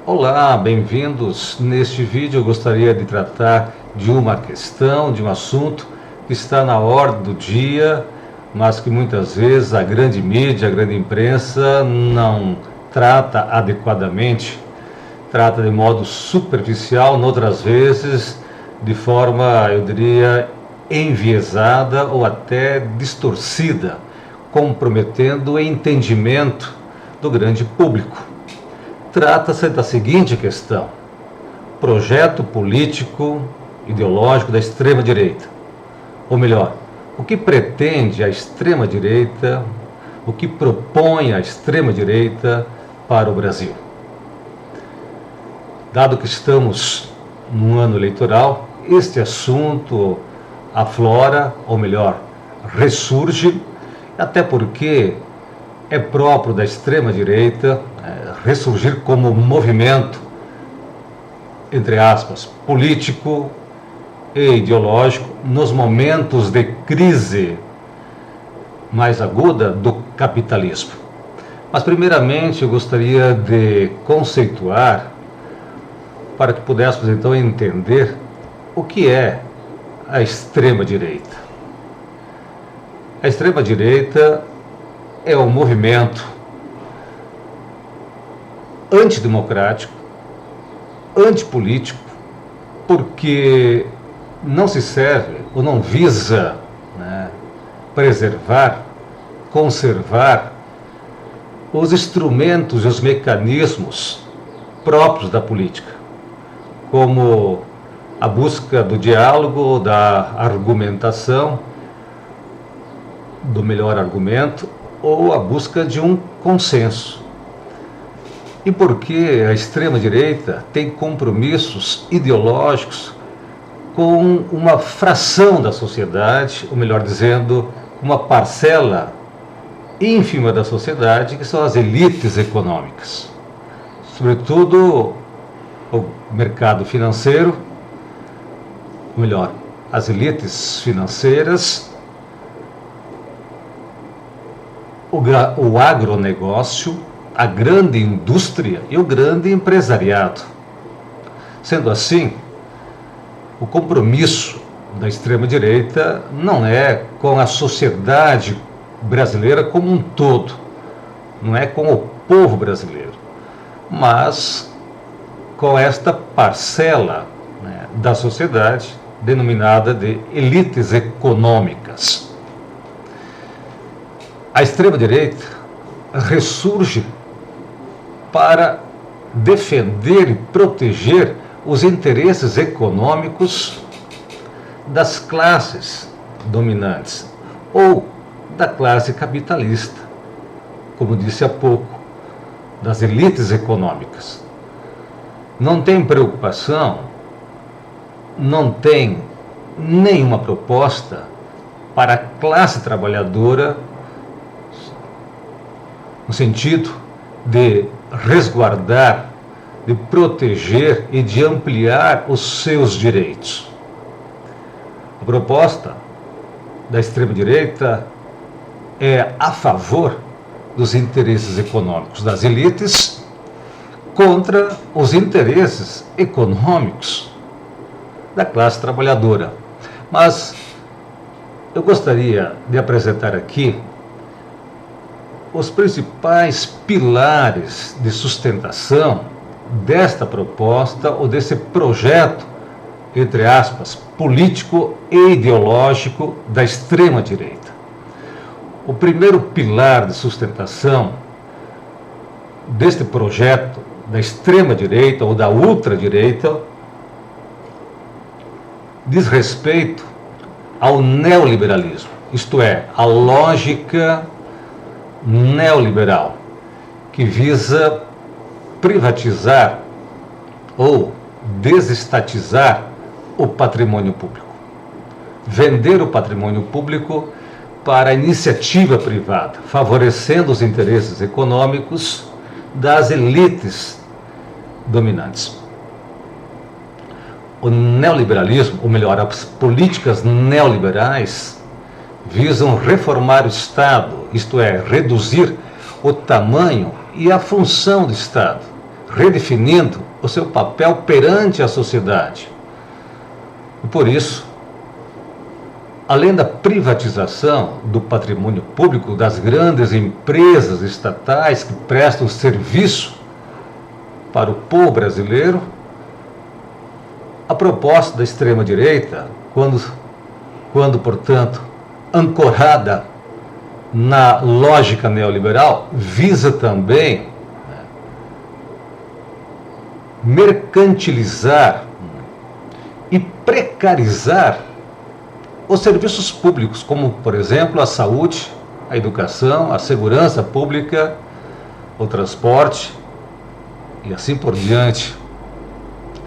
Olá, bem-vindos. Neste vídeo eu gostaria de tratar de uma questão, de um assunto que está na ordem do dia, mas que muitas vezes a grande mídia, a grande imprensa não trata adequadamente, trata de modo superficial, noutras vezes de forma, eu diria, enviesada ou até distorcida, comprometendo o entendimento do grande público. Trata-se da seguinte questão: projeto político ideológico da extrema-direita. Ou melhor, o que pretende a extrema-direita, o que propõe a extrema-direita para o Brasil. Dado que estamos num ano eleitoral, este assunto aflora, ou melhor, ressurge, até porque é próprio da extrema-direita ressurgir como movimento, entre aspas, político e ideológico nos momentos de crise mais aguda do capitalismo. Mas primeiramente eu gostaria de conceituar para que pudéssemos então entender o que é a extrema-direita. A extrema-direita é um movimento antidemocrático, antipolítico, porque não se serve ou não visa preservar, conservar os instrumentos e os mecanismos próprios da política, como a busca do diálogo, da argumentação, do melhor argumento, ou a busca de um consenso. E porque a extrema-direita tem compromissos ideológicos com uma fração da sociedade, ou melhor dizendo, uma parcela ínfima da sociedade, que são as elites econômicas. Sobretudo o mercado financeiro, ou melhor, as elites financeiras, o agronegócio, a grande indústria e o grande empresariado. Sendo assim, o compromisso da extrema-direita não é com a sociedade brasileira como um todo, não é com o povo brasileiro, mas com esta parcela da sociedade denominada de elites econômicas. A extrema-direita ressurge para defender e proteger os interesses econômicos das classes dominantes ou da classe capitalista, como disse há pouco, das elites econômicas. Não tem preocupação, não tem nenhuma proposta para a classe trabalhadora no sentido de resguardar, de proteger e de ampliar os seus direitos. A proposta da extrema-direita é a favor dos interesses econômicos das elites contra os interesses econômicos da classe trabalhadora. Mas eu gostaria de apresentar aqui os principais pilares de sustentação desta proposta ou desse projeto, entre aspas, político e ideológico da extrema-direita. O primeiro pilar de sustentação deste projeto da extrema-direita ou da ultradireita diz respeito ao neoliberalismo, isto é, a lógica neoliberal, que visa privatizar ou desestatizar o patrimônio público, vender o patrimônio público para a iniciativa privada, favorecendo os interesses econômicos das elites dominantes. O neoliberalismo, ou melhor, as políticas neoliberais, visam reformar o Estado, isto é, reduzir o tamanho e a função do Estado, redefinindo o seu papel perante a sociedade. E por isso, além da privatização do patrimônio público das grandes empresas estatais que prestam serviço para o povo brasileiro, a proposta da extrema-direita, quando, portanto, ancorada na lógica neoliberal, visa também mercantilizar e precarizar os serviços públicos, como, por exemplo, a saúde, a educação, a segurança pública, o transporte e assim por diante.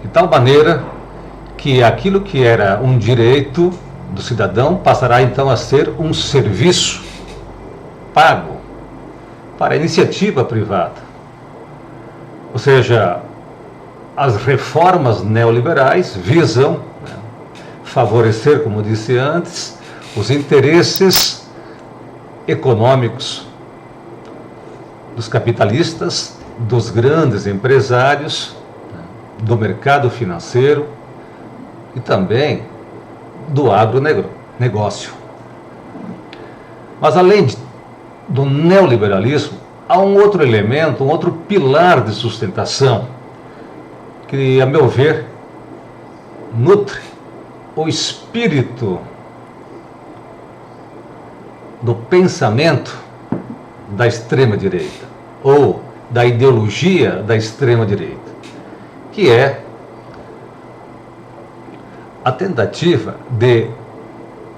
De tal maneira que aquilo que era um direito do cidadão passará então a ser um serviço pago para a iniciativa privada. Ou seja, as reformas neoliberais visam favorecer, como disse antes, os interesses econômicos dos capitalistas, dos grandes empresários, do mercado financeiro e também do agronegócio. Mas além do neoliberalismo, há um outro elemento, um outro pilar de sustentação que, a meu ver, nutre o espírito do pensamento da extrema-direita, ou da ideologia da extrema-direita, que é a tentativa de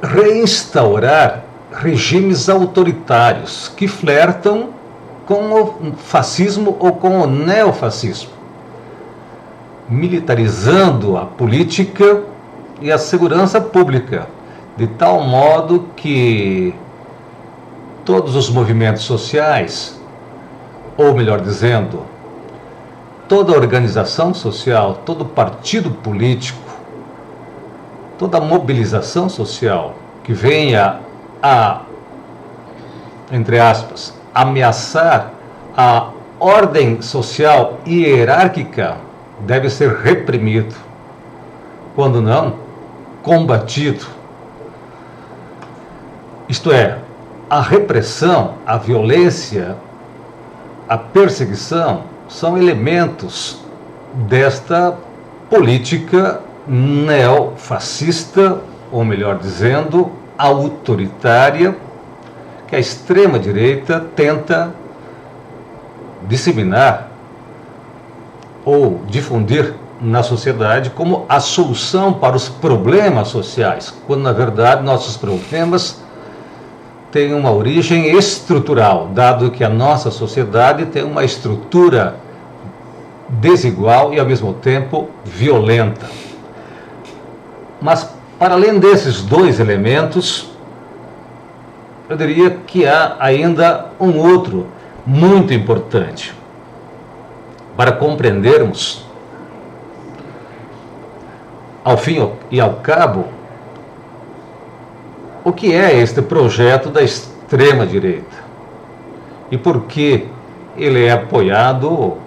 reinstaurar regimes autoritários que flertam com o fascismo ou com o neofascismo, militarizando a política e a segurança pública, de tal modo que todos os movimentos sociais, ou melhor dizendo, toda organização social, todo partido político, toda mobilização social que venha a, entre aspas, ameaçar a ordem social hierárquica deve ser reprimido, quando não, combatido. Isto é, a repressão, a violência, a perseguição são elementos desta política neofascista, ou melhor dizendo, autoritária, que a extrema-direita tenta disseminar ou difundir na sociedade como a solução para os problemas sociais, quando na verdade nossos problemas têm uma origem estrutural, dado que a nossa sociedade tem uma estrutura desigual e ao mesmo tempo violenta. Mas para além desses dois elementos, eu diria que há ainda um outro muito importante para compreendermos, ao fim e ao cabo, o que é este projeto da extrema-direita e por que ele é apoiado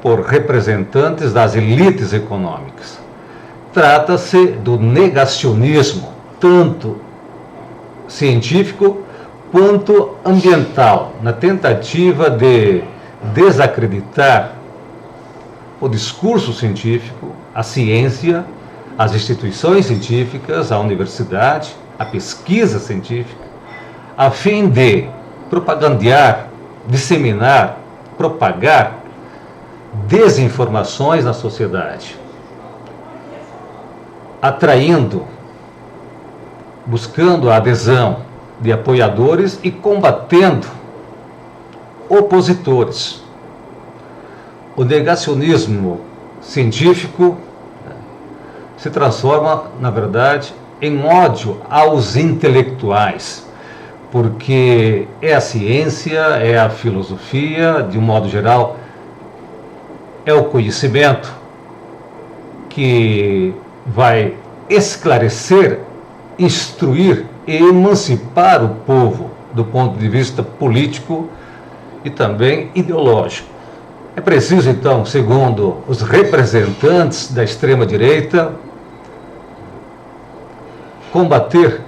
por representantes das elites econômicas. Trata-se do negacionismo, tanto científico quanto ambiental, na tentativa de desacreditar o discurso científico, a ciência, as instituições científicas, a universidade, a pesquisa científica, a fim de propagandear, disseminar, propagar desinformações na sociedade, atraindo, buscando a adesão de apoiadores e combatendo opositores. O negacionismo científico se transforma, na verdade, em ódio aos intelectuais, porque é a ciência, é a filosofia, de um modo geral, é o conhecimento que vai esclarecer, instruir e emancipar o povo do ponto de vista político e também ideológico. É preciso, então, segundo os representantes da extrema-direita, combater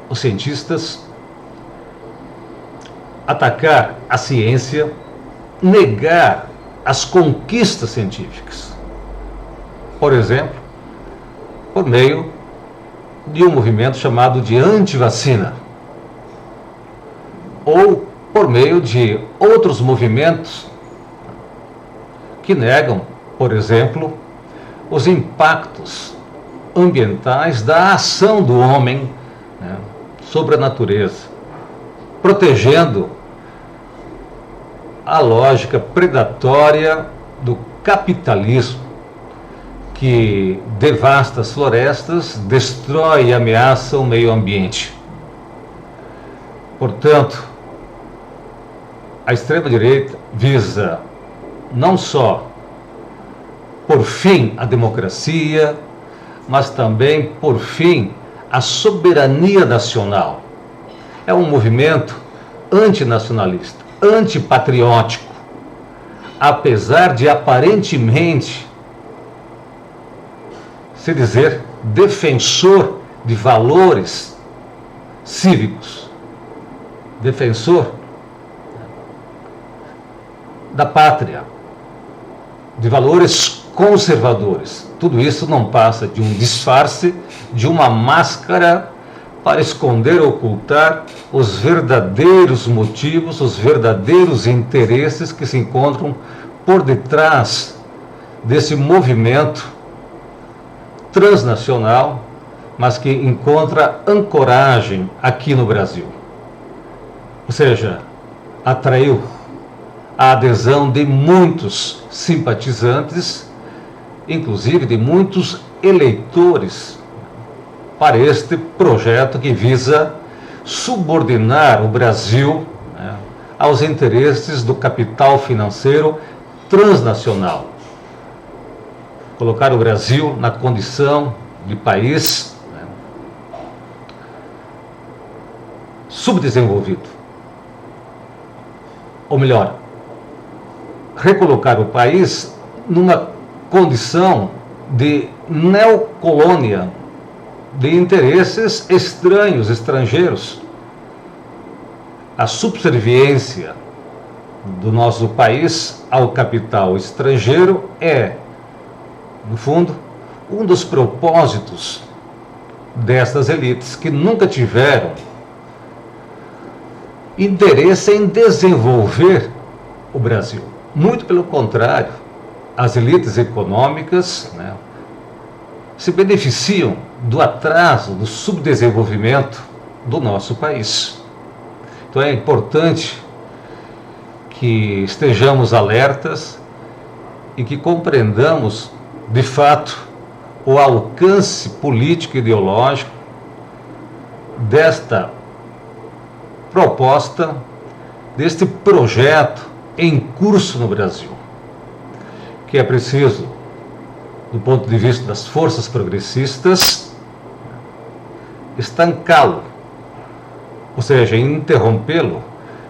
os cientistas, atacar a ciência, negar as conquistas científicas. Por exemplo, por meio de um movimento chamado de antivacina, ou por meio de outros movimentos que negam, por exemplo, os impactos ambientais da ação do homem, né, sobre a natureza, protegendo a lógica predatória do capitalismo, que devasta as florestas, destrói e ameaça o meio ambiente. Portanto, a extrema-direita visa não só por fim a democracia, mas também por fim a soberania nacional. É um movimento antinacionalista, antipatriótico, apesar de aparentemente se dizer defensor de valores cívicos, defensor da pátria, de valores conservadores. Tudo isso não passa de um disfarce, de uma máscara para esconder ou ocultar os verdadeiros motivos, os verdadeiros interesses que se encontram por detrás desse movimento transnacional, mas que encontra ancoragem aqui no Brasil. Ou seja, atraiu a adesão de muitos simpatizantes, inclusive de muitos eleitores, para este projeto que visa subordinar o Brasil, né, aos interesses do capital financeiro transnacional. Colocar o Brasil na condição de país, né, subdesenvolvido. Ou melhor, recolocar o país numa condição de neocolônia, de interesses estranhos, estrangeiros. A subserviência do nosso país ao capital estrangeiro é, no fundo, um dos propósitos destas elites que nunca tiveram interesse em desenvolver o Brasil. Muito pelo contrário, as elites econômicas, né, se beneficiam do atraso, do subdesenvolvimento do nosso país. Então é importante que estejamos alertas e que compreendamos, de fato, o alcance político e ideológico desta proposta, deste projeto em curso no Brasil, que é preciso, do ponto de vista das forças progressistas, estancá-lo, ou seja, interrompê-lo,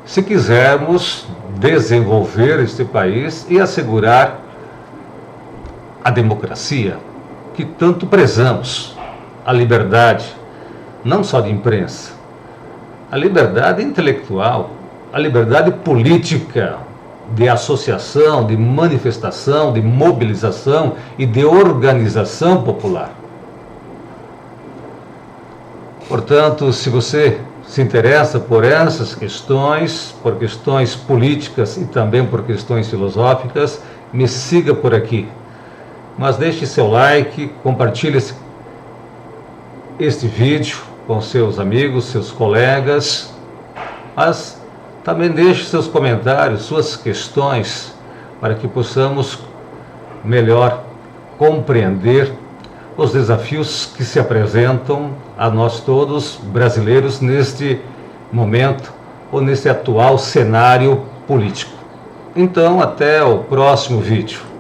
se quisermos desenvolver este país e assegurar a democracia que tanto prezamos, a liberdade, não só de imprensa, a liberdade intelectual, a liberdade política, de associação, de manifestação, de mobilização e de organização popular. Portanto, se você se interessa por essas questões, por questões políticas e também por questões filosóficas, me siga por aqui. Mas deixe seu like, compartilhe este vídeo com seus amigos, seus colegas, mas também deixe seus comentários, suas questões, para que possamos melhor compreender os desafios que se apresentam a nós todos brasileiros neste momento ou nesse atual cenário político. Então, até o próximo vídeo.